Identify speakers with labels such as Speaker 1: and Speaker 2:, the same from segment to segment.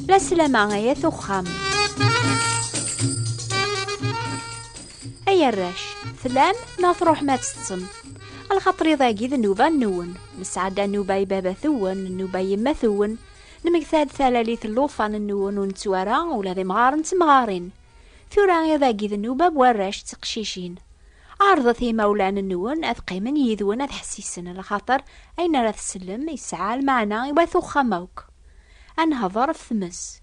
Speaker 1: لا سلامة يا ثخام أي الراش ثلام نا تروح ما تستم الخطري ضاقي ذنوبا نون نسعد النوبا بابا ثون النوبا يما ثون نمكثاد ثلاليث اللوفان النون ونتوارا ولا ذي مغار نتمغارين ثورا يضاقي ذنوبا بوراش تقشيشين عرضت مولانا النون أثقي من يذون أذ حسيسن الخطر أين راه تسلم يسعى المعنى يواثو خموك أنهضر في ثمس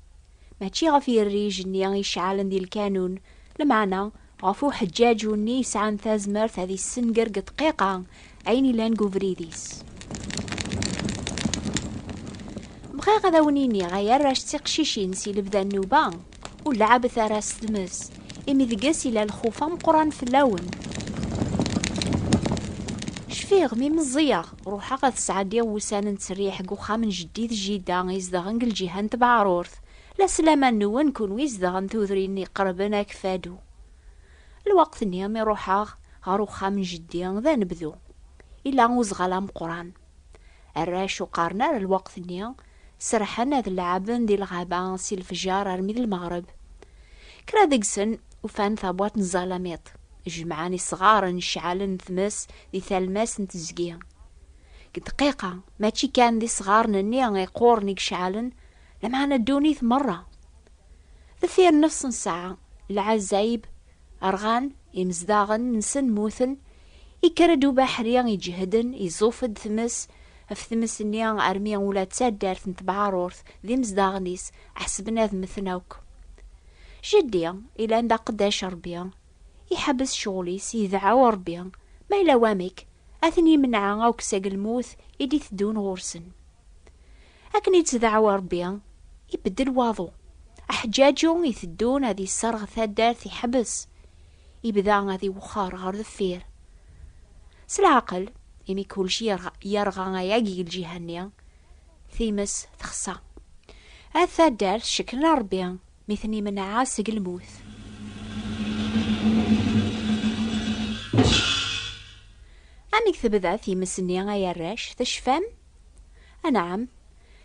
Speaker 1: ماشي غفي الريج ني يشعلن دي الكانون المعنى غفو حجاج وني يسعى ثازمرت هذه السنقر دقيقة عيني لان قوفريديس بغي غدا ونيني غير راش تقشيشين سي لبدا النوبة ولعب ثراس ثمس إمي ذقاس إلى الخوفة مقران في اللون شفيغ مي مزيغ روحا غا تسعدي وسان نتريح قوخا من جديد جيدا يزدغن الجهان تبعرورث لا سلامة نون كون ويزدغن توذريني قربنا كفادو الوقت نيام يروحا غاروخا من جدي ذا نبذو إلا وزغلا مقران الراش وقارنا الوقت نيام سرحنا ذا اللعبن دي الغابة سي الفجار رمي المغرب كرا دقسن وفان ثابوات نزالاميط جمعاني صغار نشعل نثمس دي ثالماس نتزقيا دقيقة ماشي كان دي صغار نني غيقورني كشعلن لما ندوني مرة ثير نفس ساعة العزايب أرغان يمزداغن نسن موثن يكردو بحريا يجهدن يزوفد ثمس ثمس نيان أرميا ولا تسادر تنتبعارورث ذي مزداغنيس أحسبنا ذمثناوك جديا إلا عند قداش ربيا يحبس شغليس يذعى ربيا ما إلا وامك أثني منعا أو كساق الموث إدي تدون غورسن أكني تذعى ربيا يبدل واضو أحجاجو يثدون هذي السرغ ثادارث يحبس يبدا هذي وخار غار ذفير سالعقل يمي كلشي يرغى ياقي الجهنية ثيمس تخصى الثادارث شكلنا ربيا مثني من عاسق الموث أميك ثبذا ثيمسني غايا الراش تشفام أنعم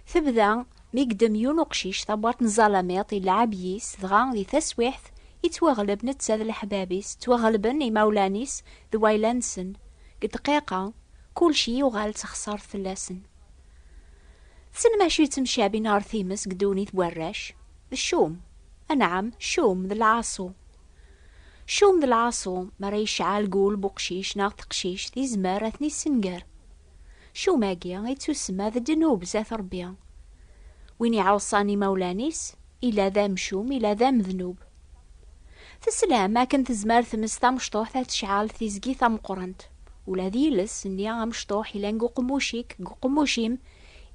Speaker 1: ثبذا ميقدم يونقشيش ثبوات نزالاميط العبيس ثغان ذي تسويحث يتوغلب نتساذ الحبابيس توغلبن يمولانيس ذويلانسن دقيقة كل شي يغال تخسر ثلاسن سن ماشي تمشابي نار ثيمس قدوني ثوراش الشوم أنعم شوم ذا العاصو شوم ذا العاصو مريش عالقول بقشيش ناغ تقشيش ذي زمار أثني السنقر شوماقيا يتسمى ذا دنوب ذات ربيا وين يعوصاني مولانيس إلا ذا مشوم إلا ذا مذنوب تسلام ما كنت زمار ثمس مشطوح ذات شعال ثيزقي ثم قرنت ولا ذي لس نيا مشطوح إلا نقو قموشيك قو قموشيم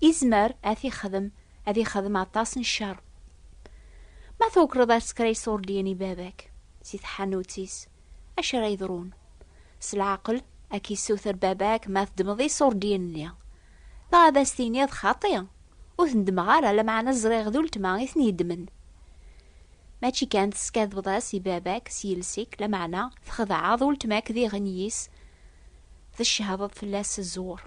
Speaker 1: إزمر أثي خدم عطاس الشر ما ثوك رضا سكري صور ديني بابك سيث حانوتيس أشرا يذرون سالعقل أكي سوثر باباك ما تدمضي صور ديني ضا ذا ستينيض خاطية وثندمغارا لمعنا زريغ ذو التما إثني يدمن ماشي كانت سكاذ بضاسي باباك سيلسيك لمعنا تخضع ذو التماك ذي غنيس ذا الشهادة فلاس الزور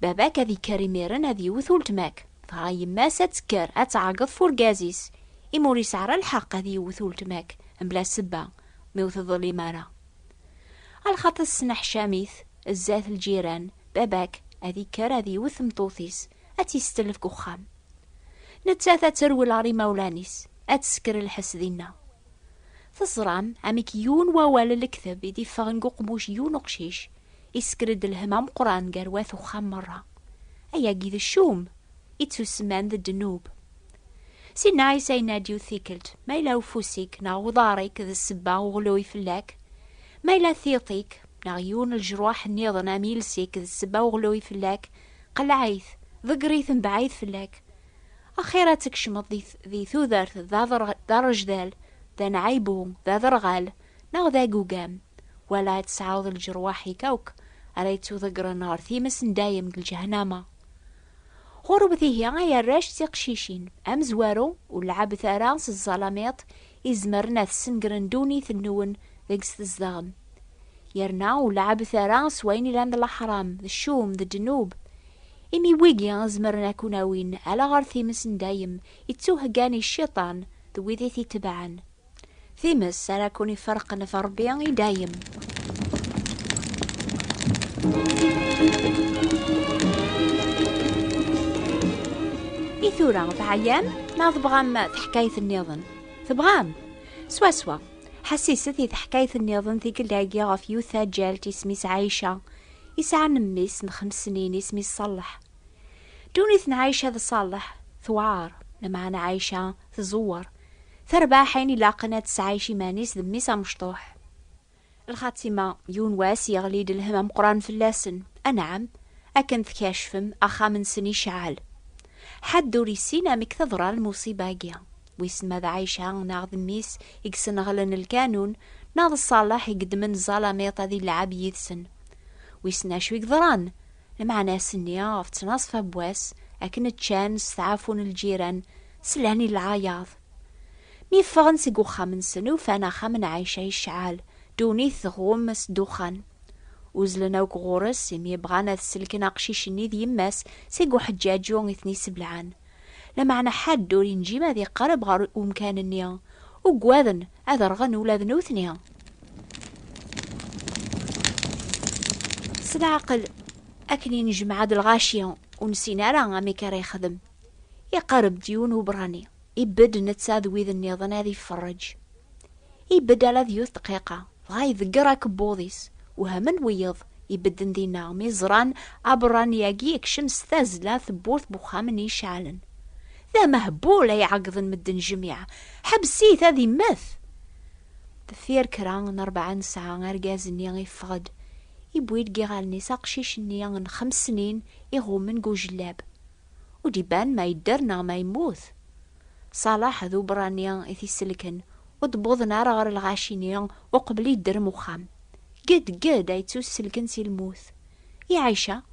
Speaker 1: باباك ذي كريميرن هذي وثول تماك فغاي ما ستكر أتعاقض فورقازيس إموريس عرى الحق هذي وثول تماك بلا سبا ميوث الظليمارة الخط السنح شاميث الزاث الجيران باباك هذي كر هذي وثمطوثيس أتيستلف كخام نتاثا تروي العري مولانيس أتسكر الحس دينا تصرام عميك يون ووال الكثب يدي فغنقو قموش يون قشيش يسكرد الهمام قران قرواث وخام مرة أيا قيد الشوم يتسمان ذا الدنوب سينا عيسى يناديو ثيكلت ما إلا وفوسيك ناغ وضاريك ذا السبا وغلوي فلاك ما إلا ثيطيك ناغيون الجروح النيضن أميلسيك ذا السبا وغلوي فلاك قلعيث ذقريث بعيد فلاك أخيرا تكشمط ذي ثوذرث ذا رجدال ذا نعيبو ذا ذرغال ناغ ذا قوقام ولا تسعوذ الجرواحي كوك أريتو ذقر النار ثيمس دايم الجهنامة غرب ذي هي الراش تقشيشين أمزوارو ولعب ثارانس الظلاميط إزمرنا السنقرن دوني ثنون ذقس الزغم يرنا ولعب ثرا سوين لان الأحرام الشوم ذا الجنوب. إمي ويجي زمرنا كوناوين على غار ثيمس دايم يتسوه قاني الشيطان ذويذي تبعا ثيمس على كوني فرقنا في ربي دايم. إثورا بعيام ما تبغام حكاية النظام تبغام سوا حسيستي حكاية النظام ذيك اللي غاف يوثا جالت اسميس عايشة يسعى نميس 5 سنين اسمي صلح دوني عايشة ذا صالح ثوار لما أنا عايشة تزور ثرباحين إلا قناة سعايشي مانيس ذميسا مشطوح. الخاتمة يون واسي يغليد الهمم قران في اللاسن أنعم أكنت كاشفم أخا من سني شعال حد دوري سينا مكتظرة المصيبة جيا ويسمى ذا عايشة ناغ ذميس يكسن غلن الكانون ناغ الصالح يقدمن الظلاميطة ذي اللعب يذسن ويسنا شو يقدران لمع ناس النيا فتناصفة بواس أكن تشان ستعافون الجيران سلاني العياض ميفغن سيقو خامن سنو فانا خامن عايشة يشعال دوني ثغومس دوخان وزلنا وكغورس يمي بغانا تسلكنا قشيشني ذي يماس سيقو حجاجون اثني سبلعان لمعنا حد دوري نجيما ذي قرب غار ومكان النيا وقواذن أذرغن ولاد نوثنيا سلعقل أكني نجمع هاد الغاشية ونسينا راه غامي كاري يخدم يقرب ديون وبراني يبد نتساد ويذ النظام هذي يفرج يبد على ذيوث دقيقة غاي ذقرا كبوضيس وهمن ويض يبدن دينا ميزران أبران ياقي يكشمس ثازلا ثبورث بوخامن يشعلن ذا مهبولة يعقضن مدن جميع حبسيت هذي مث تثير كران 4 ساعة غرقازني غيفغد يبويد قيغالني ساقشيش النيان 5 سنين يغومن جلاب وديبان ما يدرنا ما يموت صلاح ذو برانيان إثي سلكن وضبوضنا غير الغاشينيان وقبل يدر مخام قد ايتو سلكن سي الموت يا عيشة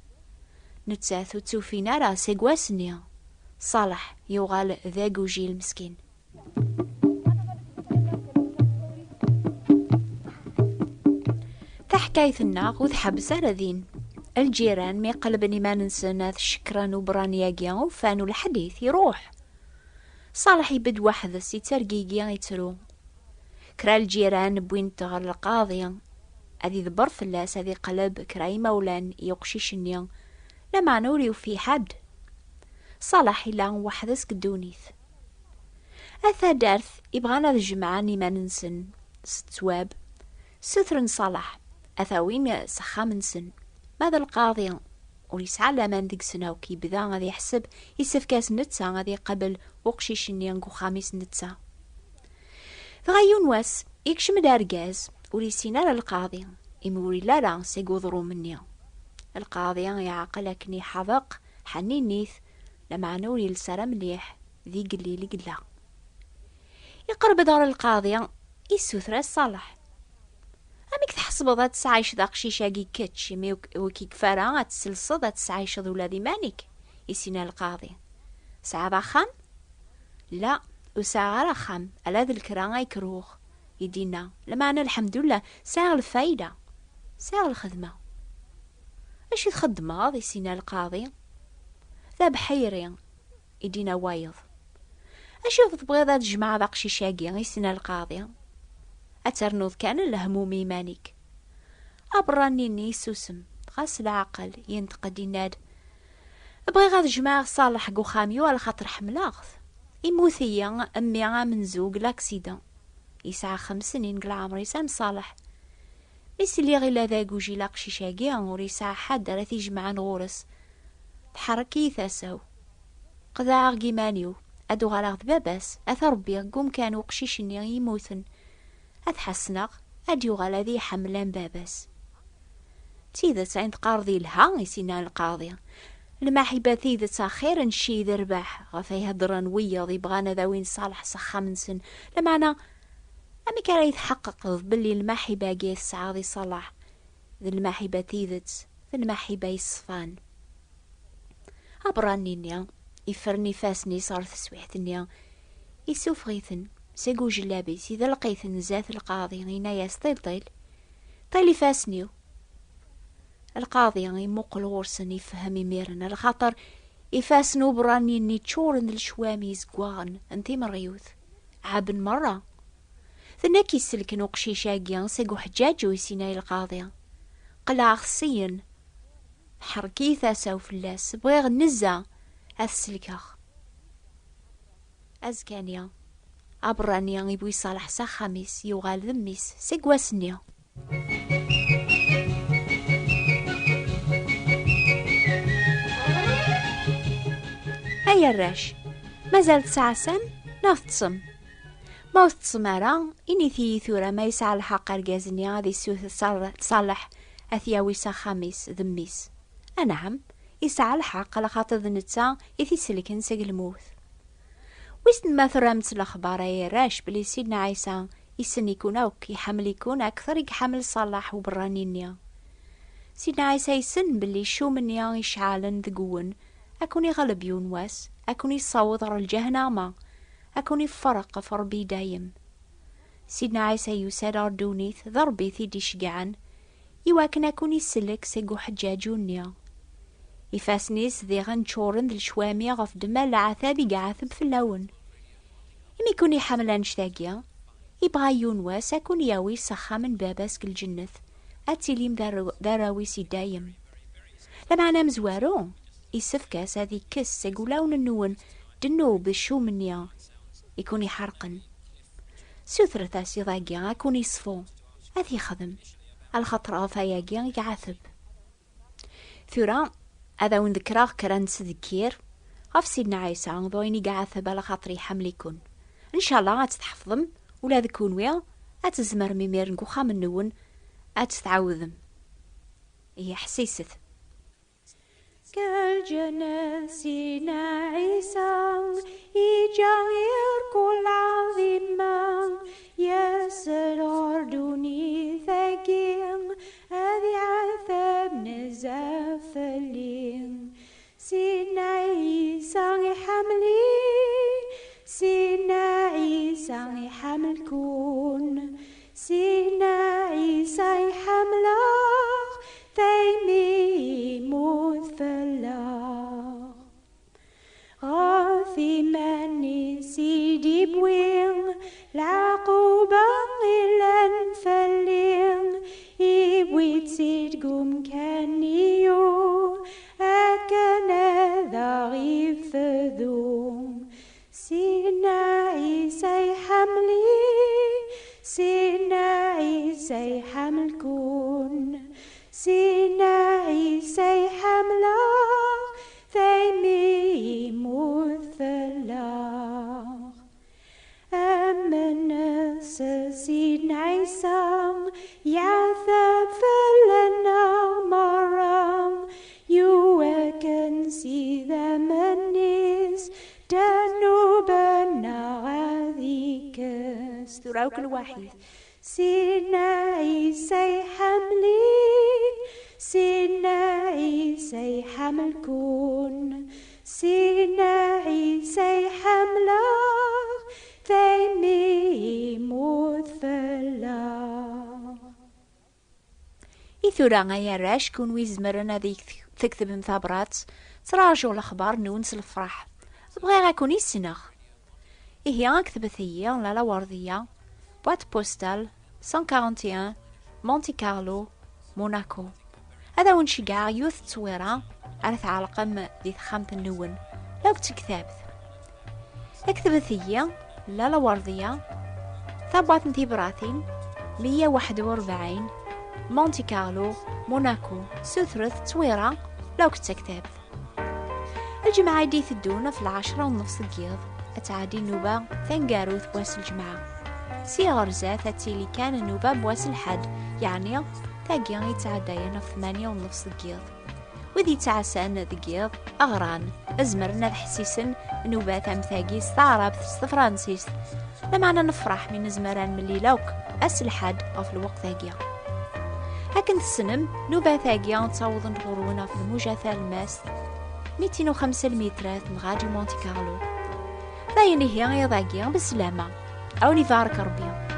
Speaker 1: نتساثو تسوفينا راه سيقواسنيا صالح يوغال ذاق وجي المسكين. تحكاية الناغ وذحبس ذين الجيران مي قلبني ما ننسى شكرا وبرانياقيا وفانو الحديث يروح صالح يبد وحدس يترقيقيا يترو كرا الجيران بوين تغر القاضية هذي ذبر فلاس هذي قلب كراي مولان يقشيش النيا لما نوريو في حد صالح إلا وحدس قدونيث أثا دارث يبغانا الجمعاني ما ننسن ستواب سترن صالح أثاوين سخا منسن ماذا القاضي وليسعى لمان ديك سنة وكي بذا غادي يحسب يسفكاس نتسا غادي قبل وقشيش نيانكو خامس نتسا فغايون واس يكشم دارقاز وليسينا للقاضي يموري لا سيقو ضرو مني القاضي يعقل كني حذق حني نيث لما نوري لسارة مليح ذي قليلي قلا يقرب دار القاضي يسوثرا الصالح أميك تحسب ذات سعيش ذا قشيشا كي كتش يمي وكي كفارا تسلص ذات سعيش ذو ولادي مانيك يسينا القاضي ساعة ذا خام لا وساعة غير خام على ذا الكرا يكروخ يدينا لما أنا الحمد لله ساعة الفايدة ساعة الخدمة اش تخدم غاضي يسينا القاضي ذا بحيري يدينا وايض اش تبغي ذا تجمع ذا قشيشا كي يسينا القاضي أترنوذ كان الهمومي مانيك أبراني نيسوسم غاس العقل ينتقد يناد بغي غاد جماع صالح قو خاميو على خاطر حملاغث يموثيا أمي من زوج لاكسيدان يسعى 5 سنين قل عمر يسام صالح ميسلي غيلا ذاقو جي لاقشي شاقيا وريسعى حد راثي جمعان غورس تحركي ثاساو قذا عرقي مانيو أدو غالاغ باباس أثربي قوم كانوا قشيشني يموثن أتحسنغ أديو غالا ذي حملان باباس تيذت عند قارضي لها يسينا القاضية المحبة تيذت خير نشي ذي رباح غفايها دران ويا ذي بغانا ذاوين صالح صخا من سن لمعنا أمي كان يتحقق باللي المحبة جي السعاضي صلاح ذي المحبة تيذت ذي المحبة يصفان أبراني نيا يفرني فاسني صار تسويحت نيا يسوف غيثن سيقو جلابي سيذا لقيثن زاث القاضي غينا يستيل طيلي فاسنيو. القاضي يموقل غورسن يفهم يميرن الخاطر يفاسنو براني اني تشورن الشوامي زقوان انتي مريوث عابن مرة ذنكي السلكن وقشيشاقيا سيقو حجاجو يسيناي القاضية قلع خصيا حركي ثاسا وفلاس بغيغ النزا السلكاخ أزكانيا أبرانيا يبو يصالح سا خميس يوغال ذميس سيقواسنيا. هيا الراش مازال تسعسن نفتصم ما تصمارا إني ثي ثورة ما يسعى الحق رجازني غادي سوث تصالح أثياوي سا خميس ذميس. أنعم يسعى الحق لخاطر ذنتا يثي سلكن سيق الموت. ويسن ما ثرمت الأخبار يا راش بلي سيدنا عيسى يسن يكون أوك يحمل يكون أكثر يحمل صلاح وبرانينيا. سيدنا عيسى يسن بلي شو منيا يشعلن ذقون أكون يغلب يونواس أكون يصوت على الجهنمة أكون يفرق فربي دايم. سيدنا عيسى يساد أردونيث ضربي ثيدي شقعن يواكن أكون يسلك سيقو حجاجونيا يفاسنيس ذي غنشورن ذي الشوامي غف دما العثابي قاعثب في اللون يمي كوني حملان شتاقيا يبغى يونواس أكون ياوي سخا من باباسك الجنث أتيليم داراويسي دايم. لما أنا مزوارو يسفكاس هذي كس يقولون النون دنو بشو منيا يكون يحرقن سوثرة تاسي ضاقيا يكون يصفو هذي خدم الخطرة فاياقيا يعثب ثورا هذا وين ذكراه كران سذكير غف سيدنا عيسى ضويني قاعثب على خاطري حمليكن ان شاء الله غتتحفظم ولا ذكون ويا اتزمر ميمير نقوخا من نون اتتعوذم هي حسيست كالجنة سيدنا عيسى يجاير كل عظيمة ياسر أردوني ثقيل هذي عذاب نزاف الليل سيدنا عيسى حملي سيدنا عيسى حمل كون سيدنا عيسى حمله ثيمي موت فلا غافي مني سيدي بوين العقوبة إلا نفلين يبوي تسيدكم كانيو أكن ذا غيف ذوم سيدنا عيسى حملي سيدنا عيسى حمل كون سيدنا عيسى حمله ثيمي مثلا أمن سيدنا عيسى يعثب فلنا مرام يوكن سيدا منيس دنوبنا غاذيك استراوك الوحيد سيدنا عيسى حملي سيدنا عيسى حمل كون سيدنا عيسى حمله ثيمي مثلا إثورا يا راش كون ويزمرنا ذيك تكتب مثابرات تراجعوا الأخبار نونس الفرح بغير أكون يسنخ إيه أكتبت هي لا وردية بوات بوستال 141 مونتي كارلو موناكو. هذا ونشجع يوث تصويرة على تعلقم ذي خامة النون لو كتكتابت اكتبت هي لا وردية ثبات انتبراثين 141 مونتي كارلو موناكو سوثرث تصويرة لو كتكتابت. الجماعة دي ثدونا في 10:30 القيض أتعادي النوبة ثنقاروث بواس الجماعة سيغر زات اللي كان النوبة بواس الحد يعني تاقيا يتعداينا في 8:30 القيض وذي تعسان ذقيض أغران أزمرنا الحسيسن نوبات أمثاقي ستعرب فرانسيس لمعنا نفرح من زمران من ليلوك أسلحد غف الوقت ثاقيا هكذا السنم نوبة ثاقيا تصوضن غرونا في المجاثة الماس 205 مترات من غادي مونتي كارلو لا ينهي غير ذاقيا بالسلامة أو نفارك ربيا.